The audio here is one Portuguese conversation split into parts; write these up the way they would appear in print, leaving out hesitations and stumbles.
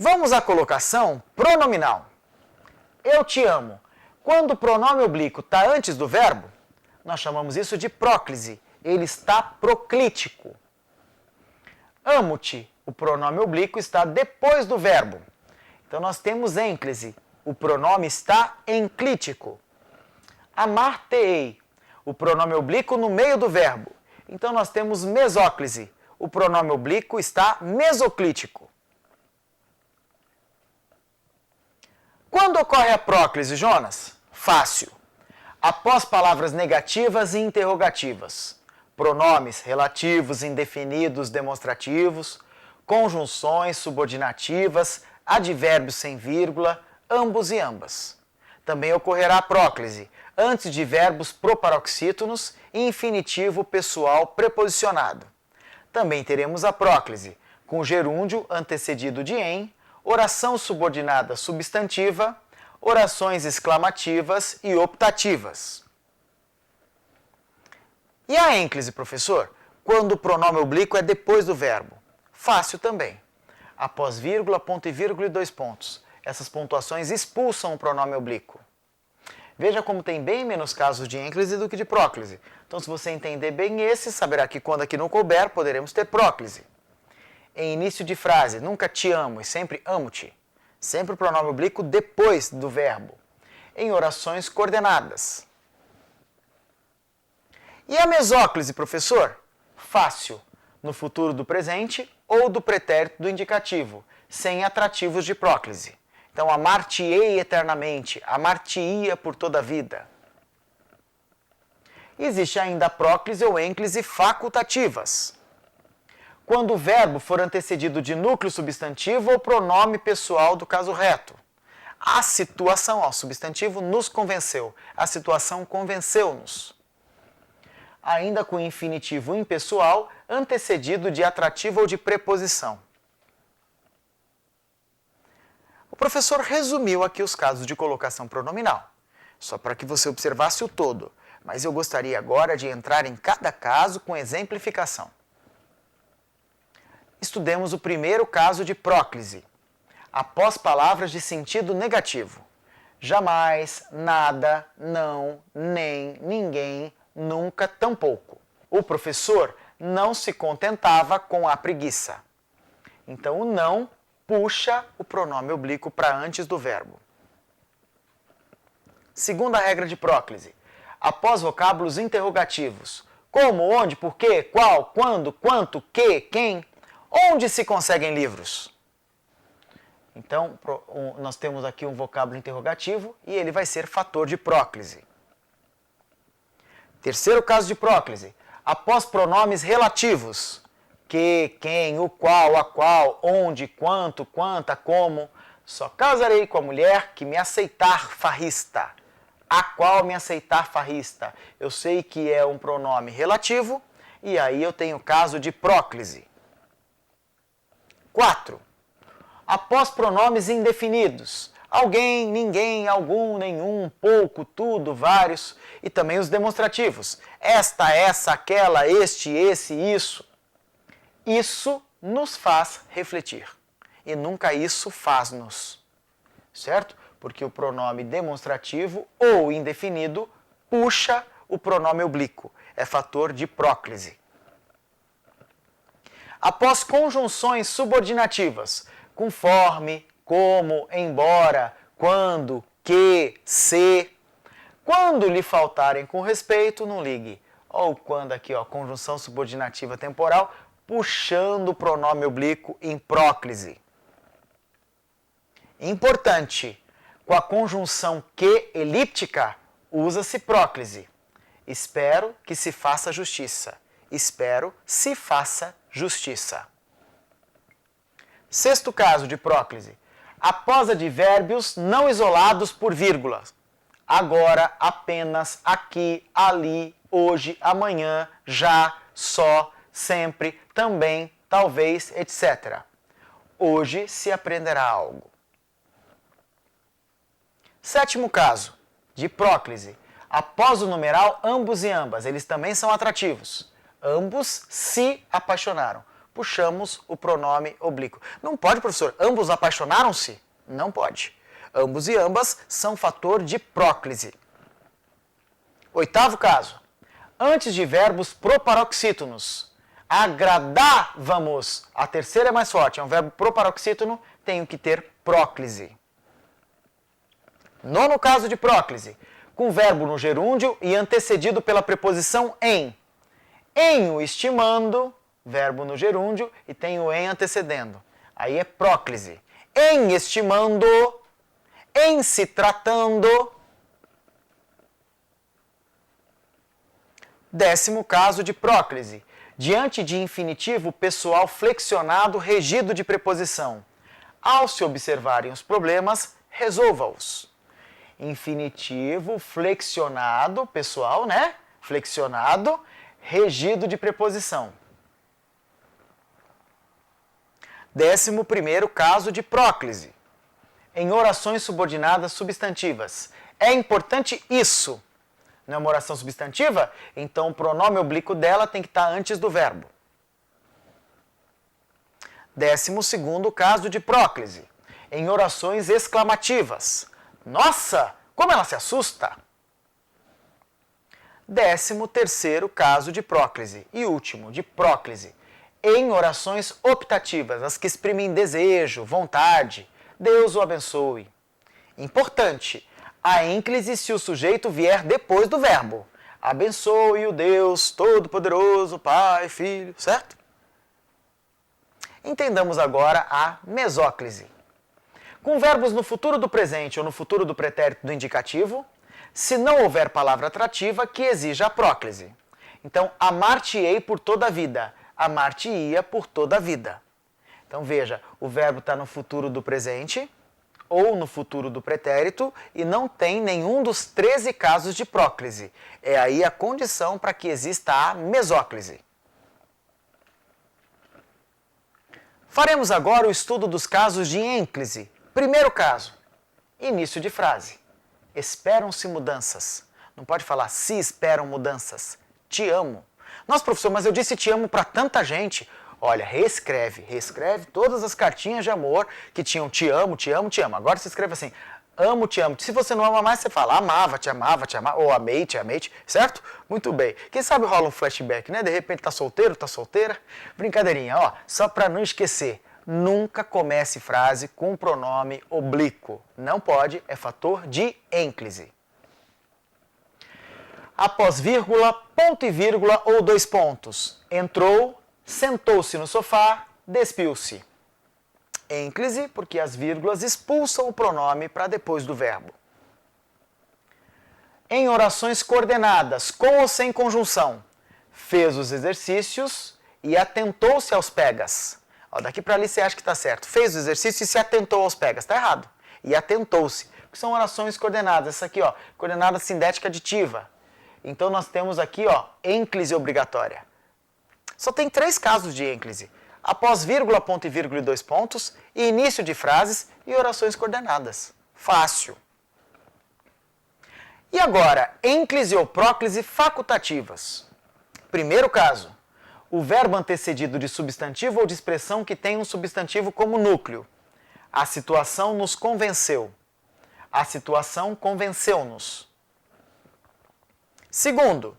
Vamos à colocação pronominal. Eu te amo. Quando o pronome oblíquo está antes do verbo, nós chamamos isso de próclise. Ele está proclítico. Amo-te, o pronome oblíquo está depois do verbo. Então nós temos ênclise. O pronome está enclítico. Amar-te-ei, o pronome oblíquo no meio do verbo. Então nós temos mesóclise. O pronome oblíquo está mesoclítico. Quando ocorre a próclise, Jonas? Fácil. Após palavras negativas e interrogativas. Pronomes relativos, indefinidos, demonstrativos, conjunções subordinativas, advérbios sem vírgula, ambos e ambas. Também ocorrerá a próclise antes de verbos proparoxítonos e infinitivo pessoal preposicionado. Também teremos a próclise com gerúndio antecedido de em, oração subordinada substantiva, orações exclamativas e optativas. E a ênclise, professor? Quando o pronome oblíquo é depois do verbo. Fácil também. Após vírgula, ponto e vírgula e 2 pontos. Essas pontuações expulsam o pronome oblíquo. Veja como tem bem menos casos de ênclise do que de próclise. Então, se você entender bem esse, saberá que quando aqui não couber, poderemos ter próclise. Em início de frase, nunca te amo e sempre amo-te. Sempre o pronome oblíquo depois do verbo. Em orações coordenadas. E a mesóclise, professor? Fácil. No futuro do presente ou do pretérito do indicativo, sem atrativos de próclise. Então, amar-te-ei eternamente, amar-te-ia por toda a vida. Existe ainda a próclise ou ênclise facultativas. Quando o verbo for antecedido de núcleo substantivo ou pronome pessoal do caso reto. A situação, o substantivo, nos convenceu. A situação convenceu-nos. Ainda com infinitivo impessoal, antecedido de atrativo ou de preposição. O professor resumiu aqui os casos de colocação pronominal, só para que você observasse o todo, mas eu gostaria agora de entrar em cada caso com exemplificação. Estudemos o primeiro caso de próclise, após palavras de sentido negativo. Jamais, nada, não, nem, ninguém, nunca, tampouco. O professor não se contentava com a preguiça. Então, o não puxa o pronome oblíquo para antes do verbo. Segunda regra de próclise. Após vocábulos interrogativos. Como, onde, por quê, qual, quando, quanto, que, quem. Onde se conseguem livros? Então, nós temos aqui um vocábulo interrogativo e ele vai ser fator de próclise. Terceiro caso de próclise. Após pronomes relativos. Que, quem, o qual, a qual, onde, quanto, quanta, como. Só casarei com a mulher que me aceitar farrista. A qual me aceitar farrista. Eu sei que é um pronome relativo e aí eu tenho caso de próclise. 4. Após pronomes indefinidos. Alguém, ninguém, algum, nenhum, pouco, tudo, vários. E também os demonstrativos. Esta, essa, aquela, este, esse, isso. Isso nos faz refletir. E nunca isso faz-nos. Certo? Porque o pronome demonstrativo ou indefinido puxa o pronome oblíquo. É fator de próclise. Após conjunções subordinativas, conforme, como, embora, quando, que, se. Quando lhe faltarem com respeito, não ligue. Ou quando aqui, ó, conjunção subordinativa temporal, puxando o pronome oblíquo em próclise. Importante, com a conjunção que elíptica, usa-se próclise. Espero que se faça justiça. Espero se faça justiça. Sexto caso de próclise. Após advérbios não isolados por vírgulas. Agora, apenas, aqui, ali, hoje, amanhã, já, só, sempre, também, talvez, etc. Hoje se aprenderá algo. Sétimo caso de próclise. Após o numeral ambos e ambas, eles também são atrativos. Ambos se apaixonaram. puxamos o pronome oblíquo. Não pode, professor, ambos apaixonaram-se? Não pode. Ambos e ambas são fator de próclise. Oitavo caso. Antes de verbos proparoxítonos, agradávamos. A terceira é mais forte, é um verbo proparoxítono, tenho que ter próclise. Nono caso de próclise, com verbo no gerúndio e antecedido pela preposição em. Em o estimando, verbo no gerúndio, e tem o em antecedendo. Aí é próclise. Em estimando, em se tratando. Décimo caso de próclise, diante de infinitivo pessoal flexionado regido de preposição. Ao se observarem os problemas, resolva-os. Infinitivo flexionado, pessoal, né? Flexionado, regido de preposição. 11º caso de próclise. Em orações subordinadas substantivas. É importante isso. Não é uma oração substantiva? Então o pronome oblíquo dela tem que estar antes do verbo. 12º caso de próclise. Em orações exclamativas. Nossa, como ela se assusta! 13º caso de próclise e último, de próclise, em orações optativas, as que exprimem desejo, vontade, Deus o abençoe. Importante, a ênclise se o sujeito vier depois do verbo. Abençoe o Deus Todo-Poderoso, Pai, Filho, certo? Entendamos agora a mesóclise. Com verbos no futuro do presente ou no futuro do pretérito do indicativo, se não houver palavra atrativa que exija a próclise. Então, amar-te-ei por toda a vida, amar-te-ia por toda a vida. Então, veja, o verbo está no futuro do presente ou no futuro do pretérito e não tem nenhum dos 13 casos de próclise. É aí a condição para que exista a mesóclise. Faremos agora o estudo dos casos de ênclise. Primeiro caso, início de frase. Esperam-se mudanças. Não pode falar se esperam mudanças. Te amo. Nossa, professor, mas eu disse te amo para tanta gente. Olha, reescreve todas as cartinhas de amor que tinham te amo, te amo, te amo. Agora você escreve assim, amo, te amo. Se você não ama mais, você fala amava, te amava, ou amei, certo? Muito bem. Quem sabe rola um flashback, né? De repente tá solteiro, tá solteira. Brincadeirinha, ó, só para não esquecer. Nunca comece frase com pronome oblíquo. Não pode, é fator de ênclise. Após vírgula, ponto e vírgula ou 2 pontos. Entrou, sentou-se no sofá, despiu-se. Ênclise, porque as vírgulas expulsam o pronome para depois do verbo. Em orações coordenadas, com ou sem conjunção, fez os exercícios e atentou-se aos pegas. Ó, daqui para ali você acha que está certo. Fez o exercício e se atentou aos pegas. Está errado. E atentou-se. Porque são orações coordenadas. Essa aqui, ó, coordenada sindética aditiva. Então nós temos aqui, ó, ênclise obrigatória. Só tem 3 casos de ênclise. Após vírgula, ponto e vírgula e 2 pontos, e início de frases e orações coordenadas. Fácil. E agora, ênclise ou próclise facultativas. Primeiro caso. O verbo antecedido de substantivo ou de expressão que tem um substantivo como núcleo. A situação nos convenceu. A situação convenceu-nos. Segundo,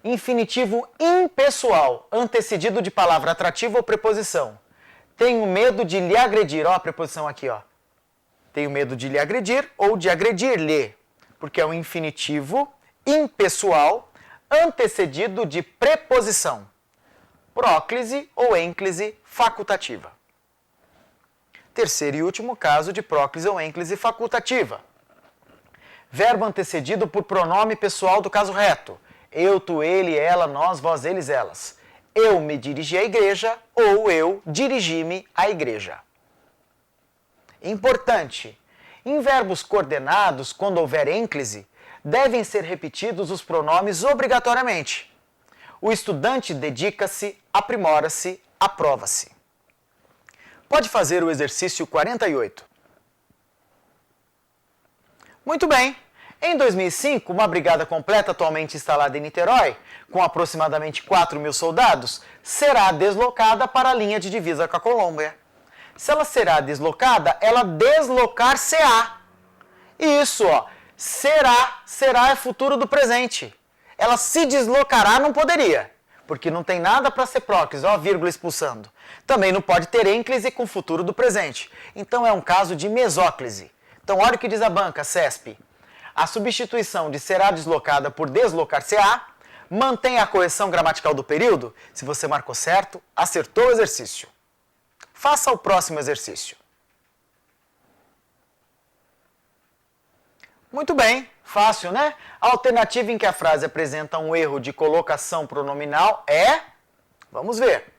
infinitivo impessoal, antecedido de palavra atrativa ou preposição. Tenho medo de lhe agredir. Ó, a preposição aqui, ó. Tenho medo de lhe agredir ou de agredir-lhe. Porque é um infinitivo impessoal, antecedido de preposição. Próclise ou ênclise facultativa. Terceiro e último caso de próclise ou ênclise facultativa. Verbo antecedido por pronome pessoal do caso reto. Eu, tu, ele, ela, nós, vós, eles, elas. Eu me dirigi à igreja ou eu dirigi-me à igreja. Importante. Em verbos coordenados, quando houver ênclise, devem ser repetidos os pronomes obrigatoriamente. O estudante dedica-se, aprimora-se, aprova-se. Pode fazer o exercício 48. Muito bem. Em 2005, uma brigada completa atualmente instalada em Niterói, com aproximadamente 4.000 soldados, será deslocada para a linha de divisa com a Colômbia. Se ela será deslocada, ela deslocar-se-á. Isso, ó, será é futuro do presente. Ela se deslocará, não poderia, porque não tem nada para ser próclise, ó, vírgula expulsando. Também não pode ter ênclise com futuro do presente. Então é um caso de mesóclise. Então olha o que diz a banca, CESP. A substituição de será deslocada por deslocar-se-á mantém a correção gramatical do período? Se você marcou certo, acertou o exercício. Faça o próximo exercício. Muito bem, fácil, né? A alternativa em que a frase apresenta um erro de colocação pronominal é... Vamos ver.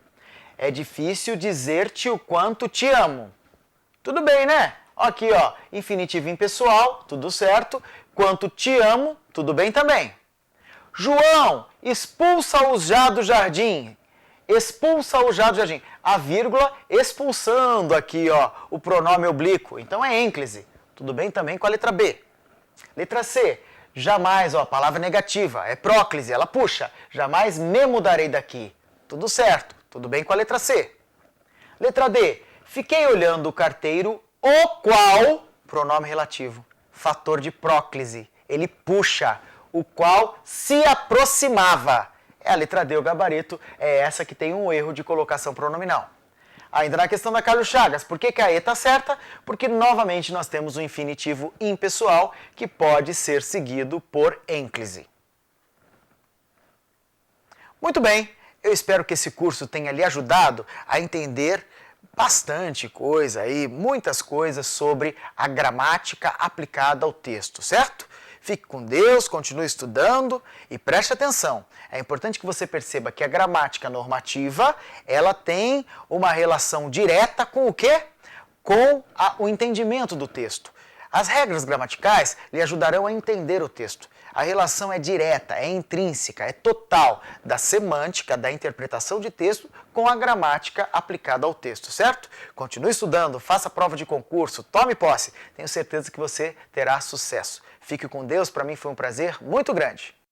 É difícil dizer-te o quanto te amo. Tudo bem, né? Aqui, ó, infinitivo impessoal, tudo certo. Quanto te amo, tudo bem também. João, expulsa-os já do jardim. Expulsa-os já do jardim. A vírgula expulsando aqui, ó, o pronome oblíquo. Então é ênclise. Tudo bem também com a letra B. Letra C. Jamais, ó, palavra negativa. É próclise, ela puxa. Jamais me mudarei daqui. Tudo certo. Tudo bem com a letra C. Letra D. Fiquei olhando o carteiro, o qual, pronome relativo, fator de próclise. Ele puxa, o qual se aproximava. É a letra D, o gabarito, é essa que tem um erro de colocação pronominal. Ainda na questão da Carlos Chagas, por que a E está certa? Porque novamente nós temos um infinitivo impessoal que pode ser seguido por ênclise. Muito bem, eu espero que esse curso tenha lhe ajudado a entender bastante coisa aí, muitas coisas sobre a gramática aplicada ao texto, certo? Fique com Deus, continue estudando e preste atenção. É importante que você perceba que a gramática normativa, ela tem uma relação direta com o quê? Com o entendimento do texto. As regras gramaticais lhe ajudarão a entender o texto. A relação é direta, é intrínseca, é total da semântica, da interpretação de texto com a gramática aplicada ao texto, certo? Continue estudando, faça prova de concurso, tome posse. Tenho certeza que você terá sucesso. Fique com Deus, para mim foi um prazer muito grande.